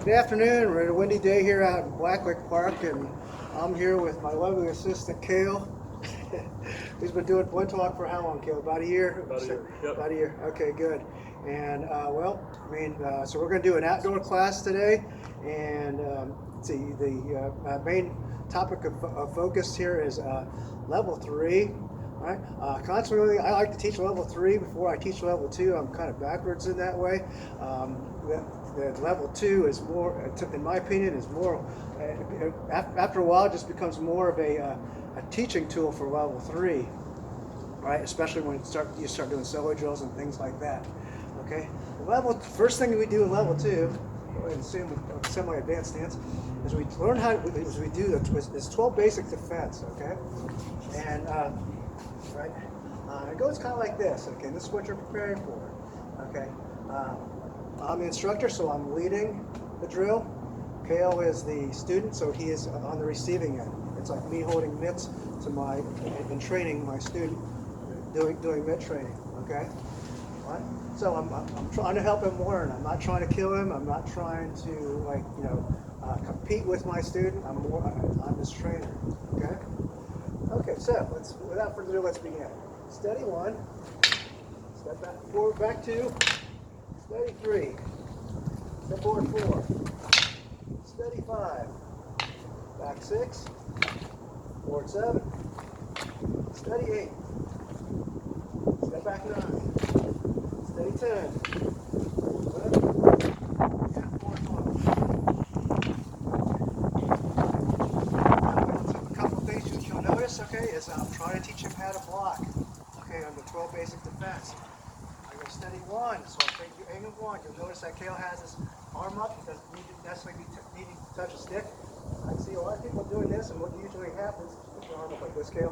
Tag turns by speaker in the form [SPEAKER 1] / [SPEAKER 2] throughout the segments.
[SPEAKER 1] Good afternoon. We're at a windy day here out in Blackwick Park, and I'm here with my lovely assistant, Kale. He's been doing Balintawak for how long, Kale? About a year?
[SPEAKER 2] About a year, yep.
[SPEAKER 1] About a year. Okay, good. And so we're going to do an outdoor class today, and the main topic of focus here is level 3. Right? Consequently, I like to teach level 3 before I teach level 2. I'm kind of backwards in that way. The level 2 is more, in my opinion, is more, after a while, it just becomes more of a teaching tool for level 3, right? Especially when you start doing solo drills and things like that. Okay. First thing we do in level 2, go ahead and assume a semi-advanced stance, is we learn how we do this 12 basic defense. Okay, and right, it goes kind of like this. Okay, this is what you're preparing for. Okay. I'm the instructor, so I'm leading the drill. Kale is the student, so he is on the receiving end. It's like me holding mitts and training my student, doing mitt training. Okay, right? So I'm trying to help him learn. I'm not trying to kill him. I'm not trying to compete with my student. I'm his trainer. Okay. Okay. So without further ado, let's begin. Steady 1. Step back, forward, back 2. Steady 3. Step forward 4. Steady 5. Back 6. Forward 7. Steady 8. Step back 9. Steady 10. Forward 11. And forward 12. Now, a couple of things you'll notice, okay, is I'm trying to teach him how to block, okay, on the 12 basic defense. Steady 1, so I'll take you aim of 1. You'll notice that Kale has his arm up. He doesn't need to necessarily needing to touch a stick. I see a lot of people doing this, and what usually happens, put your arm up like this, Kale.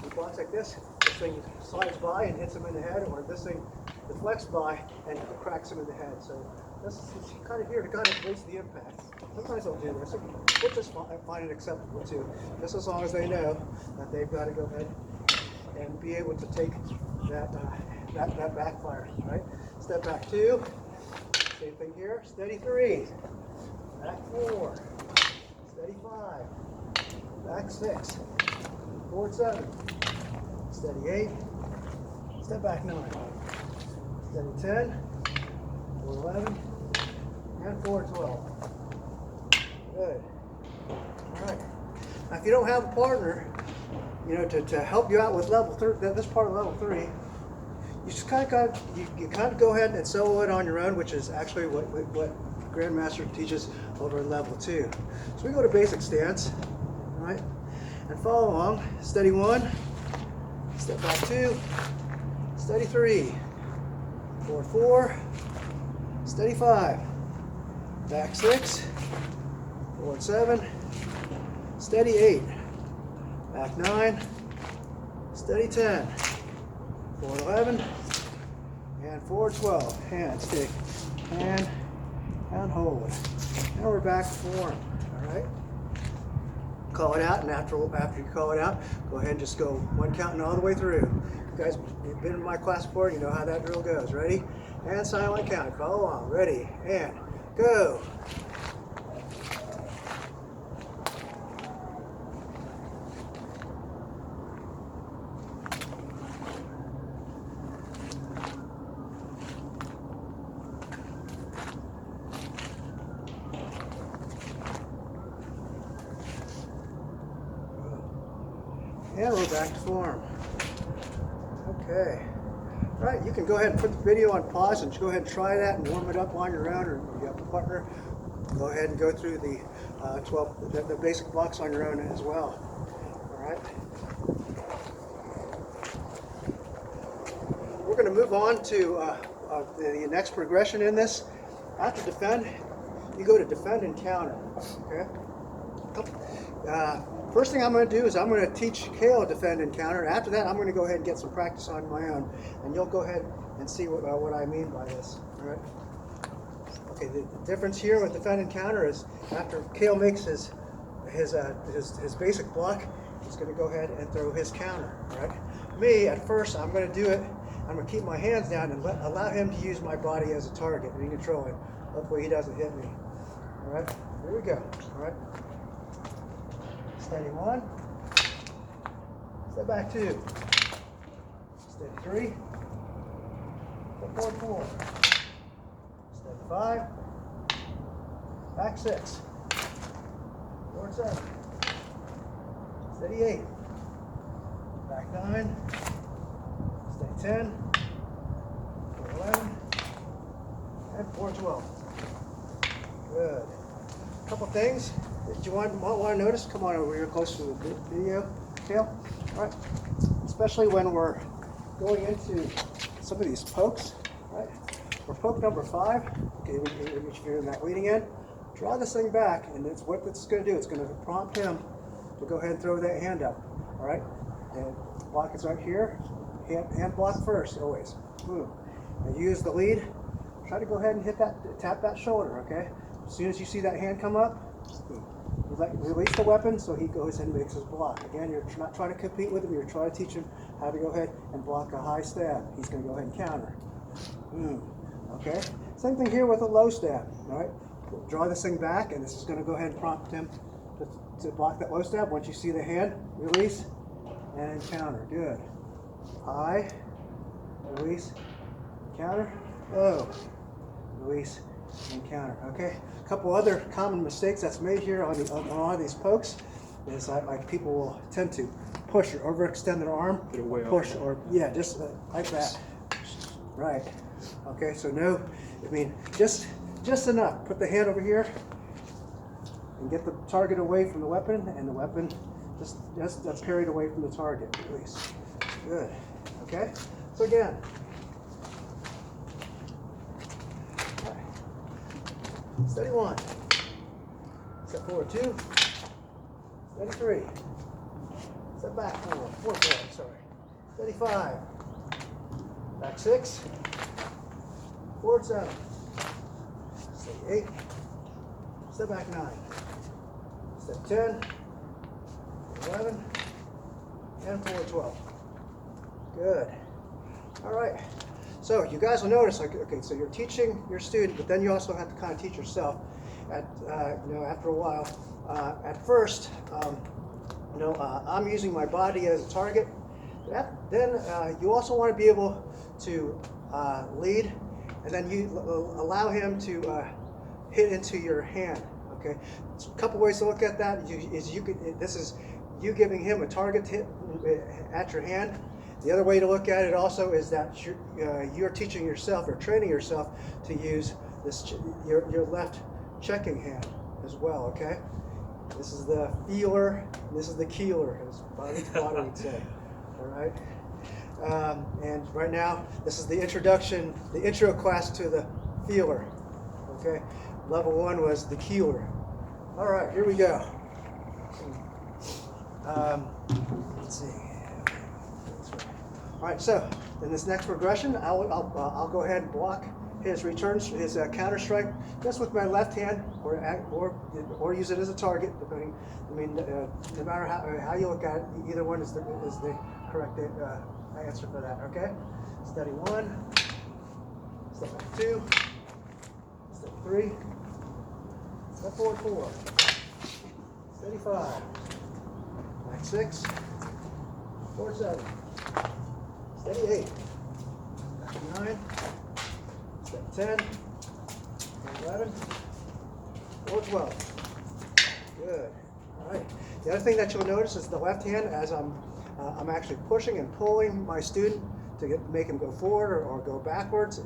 [SPEAKER 1] He blocks like this thing slides by and hits him in the head, or this thing deflects by and cracks him in the head. So this is kind of here to kind of waste the impact. Sometimes I'll do this, which is find it acceptable too, just as long as they know that they've got to go ahead and be able to take that backfire, right? Step back 2, same thing here, steady 3, back 4, steady 5, back 6, forward 7, steady 8, step back 9, steady 10, forward 11, and forward 12. Good. All right. Now, if you don't have a partner, to help you out with level 3, this part of level 3, you just kind of go ahead and solo it on your own, which is actually what Grandmaster teaches over in level 2. So we go to basic stance, right, and follow along. Steady 1, step back 2, steady 3, forward 4, steady 5, back 6, forward 7, steady 8, back 9, steady 10. Forward 11, and forward 12. Hand, stick, hand, and hold. Now we're back to form, all right? Call it out, and after you call it out, go ahead and just go one counting all the way through. You guys have been in my class before, you know how that drill goes. Ready? And silent count. Follow along. Ready, and go. And we're back to form. Okay. All right, you can go ahead and put the video on pause and go ahead and try that and warm it up on your own, or if you have a partner, go ahead and go through the 12 the basic blocks on your own as well. All right. We're going to move on to the next progression in this. After defend, you go to defend and counter. Okay. First thing I'm going to do is I'm going to teach Kale defend and counter. After that, I'm going to go ahead and get some practice on my own, and you'll go ahead and see what I mean by this. All right. Okay. The difference here with defend and counter is after Kale makes his basic block, he's going to go ahead and throw his counter. All right. Me, at first, I'm going to do it. I'm going to keep my hands down and allow him to use my body as a target and control it. Hopefully, he doesn't hit me. All right, here we go. All right. Steady 1. Step back 2. Steady 3. Step forward 4. Steady 5. Back 6. Forward 7. Steady 8. Back 9. Steady 10. Forward 11. And forward 12. Good. A couple things that you want to notice. Come on over here close to the video, Kale. All right. Especially when we're going into some of these pokes. Right. For poke number 5, okay, which you're in that leading end, draw this thing back, and it's what it's going to do. It's going to prompt him to go ahead and throw that hand up. All right. And block is right here. Hand block first, always. Boom. And use the lead. Try to go ahead and hit that, tap that shoulder, okay? As soon as you see that hand come up, release the weapon so he goes and makes his block. Again, you're not trying to compete with him, you're trying to teach him how to go ahead and block a high stab. He's going to go ahead and counter. Okay? Same thing here with a low stab, all right? Draw this thing back, and this is going to go ahead and prompt him to block that low stab. Once you see the hand, release, and counter. Good. High, release, counter, low, release, and counter. Okay. A couple other common mistakes that's made here on a lot of these pokes is like people will tend to push or overextend their arm, push or yeah, just like that. Right. Okay. So no, I mean just enough. Put the hand over here and get the target away from the weapon, and the weapon just parried away from the target. Release. Good. Okay. So again. Steady 1. Step forward 2. Steady 3. Step back 4. Forward, sorry. Steady 5. Back 6. Forward 7. Steady 8. Step back 9. Step 10. 11. And forward 12. Good. All right. So you guys will notice, like, okay, so you're teaching your student, but then you also have to kind of teach yourself. After a while. At first, I'm using my body as a target. Then you also want to be able to lead, and then you allow him to hit into your hand. Okay, so a couple ways to look at that this is you giving him a target hit at your hand. The other way to look at it also is that you're teaching yourself or training yourself to use your left checking hand as well, okay? This is the feeler, this is the keeler, as Balintawak would say, all right? And right now, this is the intro class to the feeler, okay? Level 1 was the keeler. All right, here we go. Let's see. All right, so in this next progression, I'll go ahead and block his returns, his counter-strike, just with my left hand, or use it as a target, depending. I mean, no matter how you look at it, either one is the correct answer for that. Okay. Steady 1. Step back 2. Step 3. Step forward 4. Steady 5. Back 6. Forward 7. Steady 8. Back 9. Step 10. 11. Forward 12. Good. All right. The other thing that you'll notice is the left hand, as I'm actually pushing and pulling my student to make him go forward or go backwards.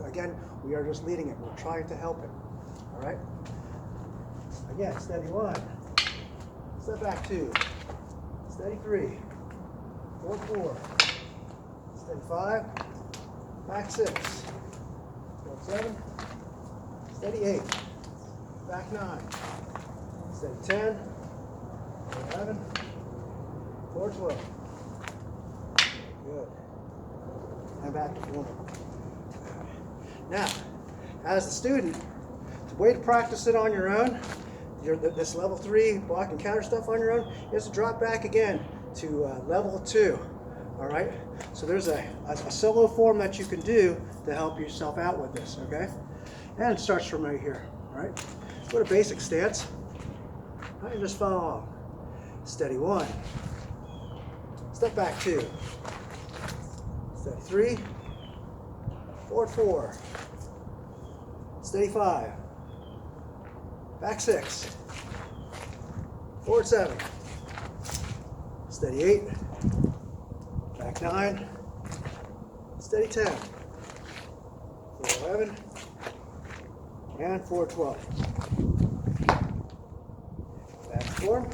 [SPEAKER 1] Again, we are just leading him. We're trying to help him. All right. Again, steady 1. Step back 2. Steady 3. Forward 4. Steady 5. Back 6. Forward 7. Steady 8. Back 9. Steady 10. 11. Forward 12. Good. And back to 4. Now, as a student, the way to practice it on your own, this level 3 block and counter stuff on your own, is to drop back again to level 2. All right. So there's a solo form that you can do to help yourself out with this. Okay. And it starts from right here. All right. Go to basic stance. And just follow along. Steady 1. Step back 2. Steady 3. Forward 4. Steady 5. Back 6. Forward 7. Steady 8. Back 9. Steady 10. Forward 11. And forward 12. Back form.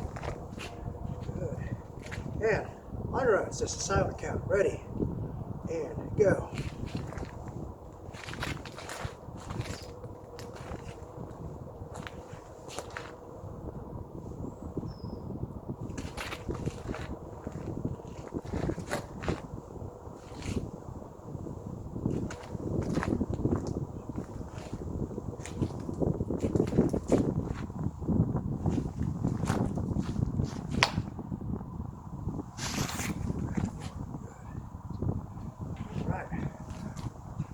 [SPEAKER 1] Good. And on your own, it's just a silent count. Ready. And go.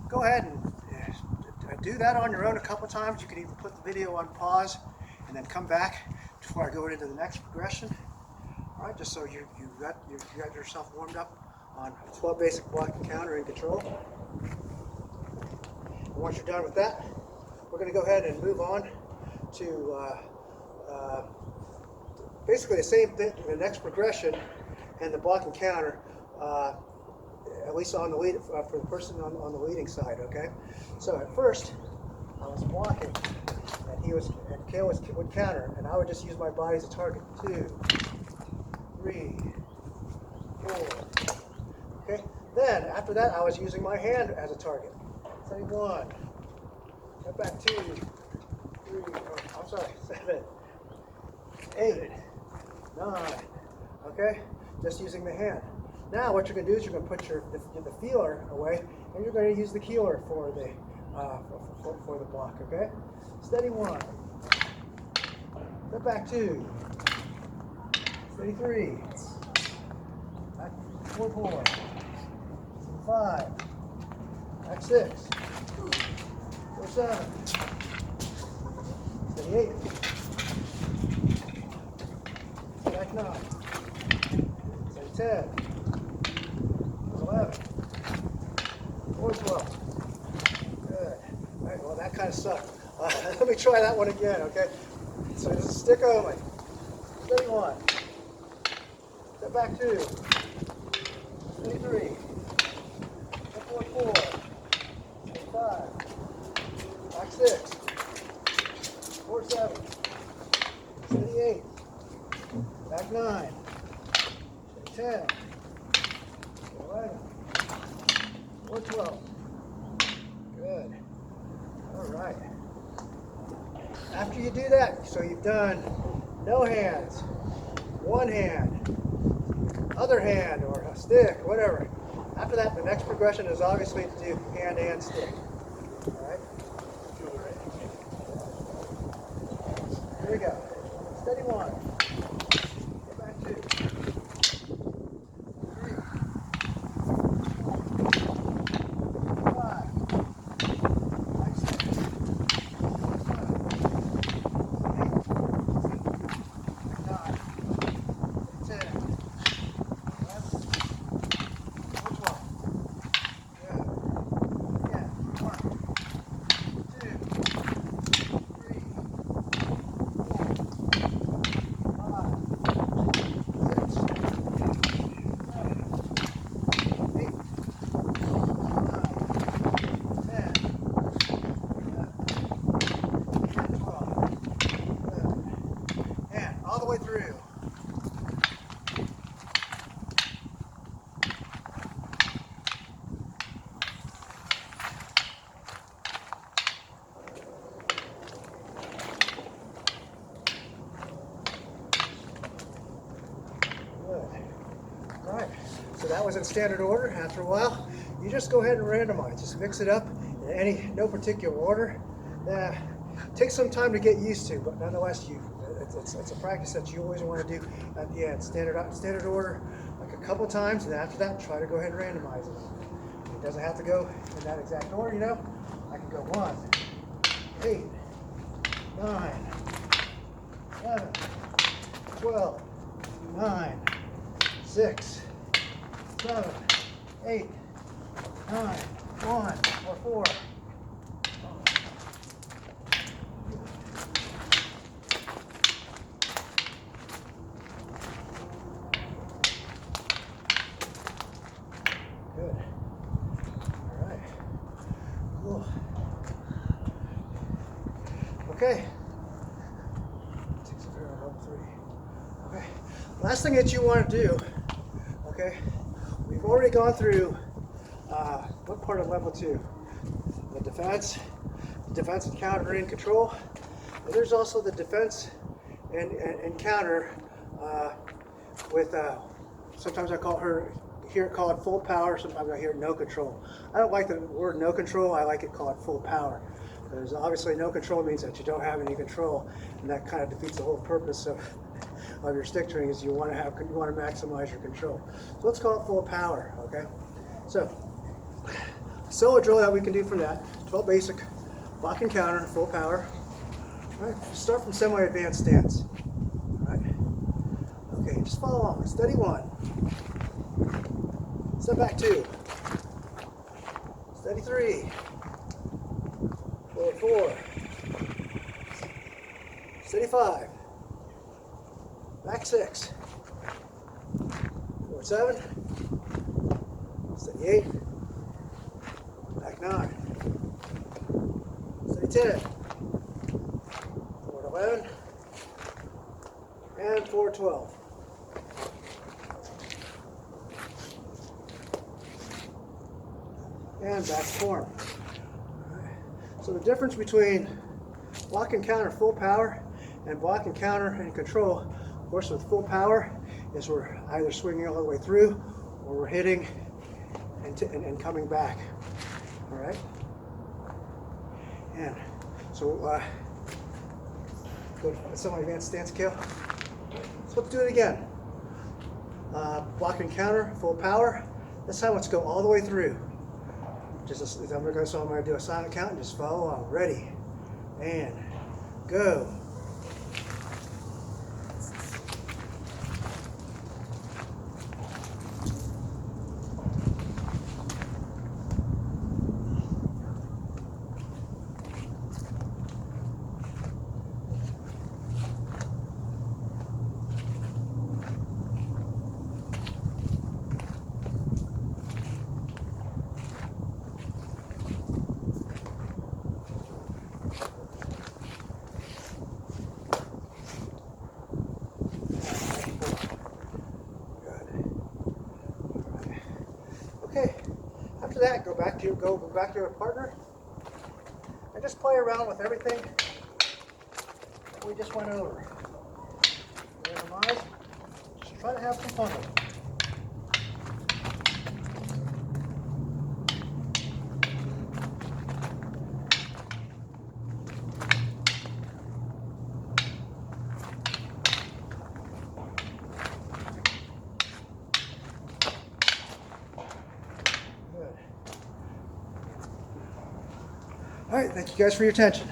[SPEAKER 1] Go ahead and do that on your own a couple times. You can even put the video on pause and then come back before I go into the next progression. All right, just so you got yourself warmed up on 12 basic block and counter and control. And once you're done with that, we're going to go ahead and move on to basically the same thing, the next progression and the block and counter. At least on the lead, for the person on the leading side, okay? So at first, I was blocking, and Kale would counter, and I would just use my body as a target. 2, 3, 4. Okay? Then, after that, I was using my hand as a target. Steady 1. Step back 2, 3, I'm sorry, 7, 8, 9. Okay? Just using the hand. Now what you're going to do is you're going to put the feeler away, and you're going to use the keeler for the block. Okay, steady 1. Step back 2. Steady 3. Back 4. 5. Back 6. 4, 7. Steady 8. Back 9. Steady 10. 11. 4, 12. Good. All right, well, that kind of sucked. Let me try that one again, okay? So this is stick only. Steady 1. Step back 2. Steady 3. Step 4. Steady 5. Back 6. 4, 7. Steady 8. Back 9. Steady 10. 11. 4, 12. Good. All right. After you do that, so you've done no hands, one hand, other hand, or a stick, whatever. After that, the next progression is obviously to do hand and stick. All right? Here we go. Steady 1. Go back 2. So that was in standard order. After a while, you just go ahead and randomize. Just mix it up in no particular order. Takes some time to get used to, but nonetheless, it's a practice that you always want to do at the end. Standard order, like a couple times, and after that, try to go ahead and randomize it. It doesn't have to go in that exact order, you know. I can go 1, 8, 9, 11, 12, 9, 6, 7, 8, 9, 1, or 4. Good. All right. Cool. Okay. Takes a pair of level 3. Okay. Last thing that you want to do, okay, we've already gone through what part of level 2? The defense and counter and control. And there's also the defense and counter with sometimes I hear it called full power, sometimes I hear no control. I don't like the word no control, I like it called full power. Because obviously no control means that you don't have any control, and that kind of defeats the whole purpose of your stick training is you want to maximize your control. So let's call it full power, okay? So solo drill that we can do from that, 12 basic, block and counter, full power. All right, start from semi-advanced stance. All right. Okay, just follow along. Steady 1. Step back 2. Steady 3. Forward 4. Steady 5. Back 6. Forward 7. Steady 8. Back 9. Steady 10. Forward 11. And forward 12. And back to form. So the difference between block and counter full power and block and counter and control, of course with full power, is we're either swinging all the way through or we're hitting and coming back. All right? And so go to semi-advanced stance scale. So let's do it again. Block and counter, full power. This time let's go all the way through. I'm going to do a silent count and just follow along. Ready, and go. Okay, after that, go back to your partner and just play around with everything that we just went over. Minimize. Just try to have some fun with it. All right, thank you guys for your attention.